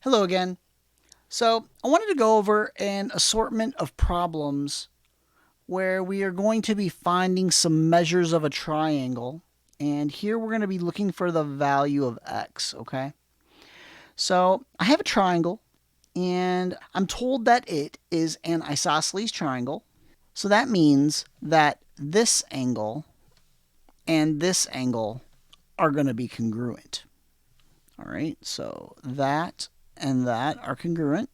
Hello again. So I wanted to go over an assortment of problems where we are going to be finding some measures of a triangle. And here we're going to be looking for the value of x, okay? So I have a triangle, and I'm told that it is an isosceles triangle. So that means that this angle and this angle are going to be congruent. All right, so that and that are congruent.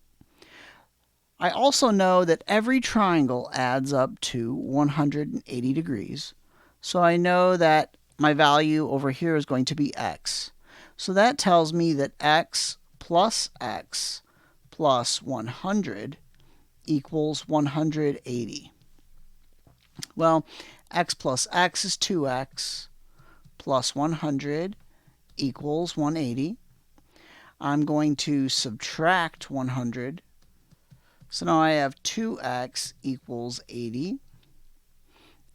I also know that every triangle adds up to 180 degrees. So I know that my value over here is going to be x. So that tells me that x plus 100 equals 180. Well, x plus x is 2x plus 100 equals 180. I'm going to subtract 100. So now I have 2x equals 80.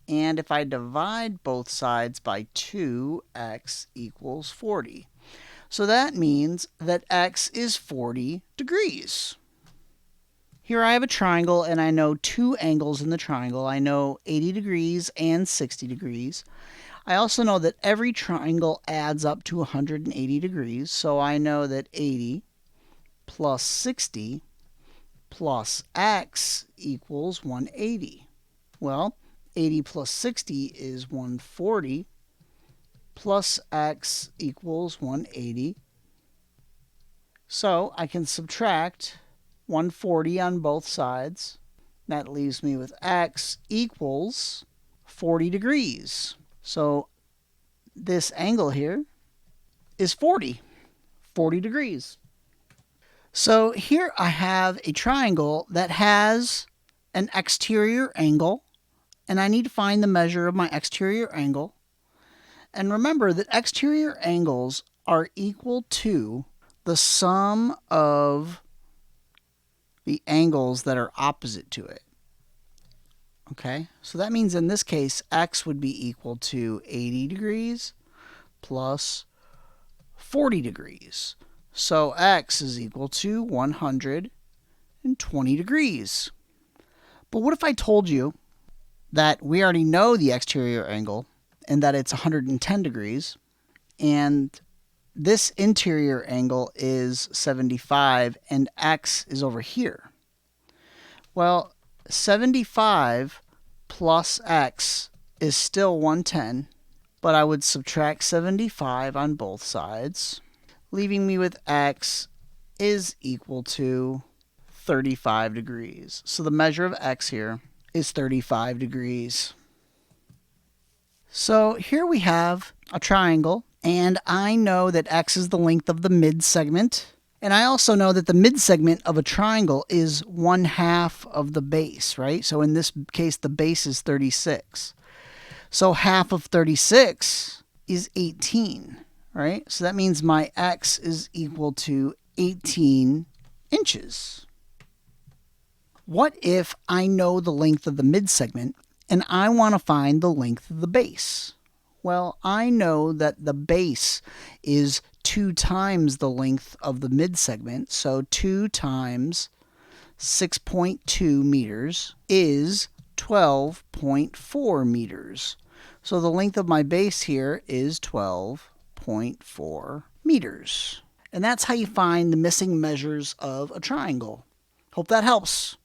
And if I divide both sides by 2, x equals 40. So that means that x is 40 degrees. Here I have a triangle, and I know two angles in the triangle. I know 80 degrees and 60 degrees. I also know that every triangle adds up to 180 degrees. So I know that 80 plus 60 plus x equals 180. Well, 80 plus 60 is 140 plus x equals 180. So I can subtract 140 on both sides. That leaves me with x equals 40 degrees. So this angle here is 40 degrees. So here I have a triangle that has an exterior angle, and I need to find the measure of my exterior angle. And remember that exterior angles are equal to the sum of the angles that are opposite to it. Okay, so that means in this case, x would be equal to 80 degrees plus 40 degrees. So x is equal to 120 degrees. But what if I told you that we already know the exterior angle and that it's 110 degrees, and this interior angle is 75 and x is over here? Well, 75 plus x is still 110, but I would subtract 75 on both sides, leaving me with x is equal to 35 degrees. So the measure of x here is 35 degrees. So here we have a triangle, and I know that x is the length of the mid-segment. And I also know that the mid-segment of a triangle is 1/2 of the base, right? So in this case, the base is 36. So half of 36 is 18, right? So that means my x is equal to 18 inches. What if I know the length of the mid-segment and I want to find the length of the base? Well, I know that the base is 2 times the length of the mid-segment, so 2 times 6.2 meters is 12.4 meters. So the length of my base here is 12.4 meters. And that's how you find the missing measures of a triangle. Hope that helps.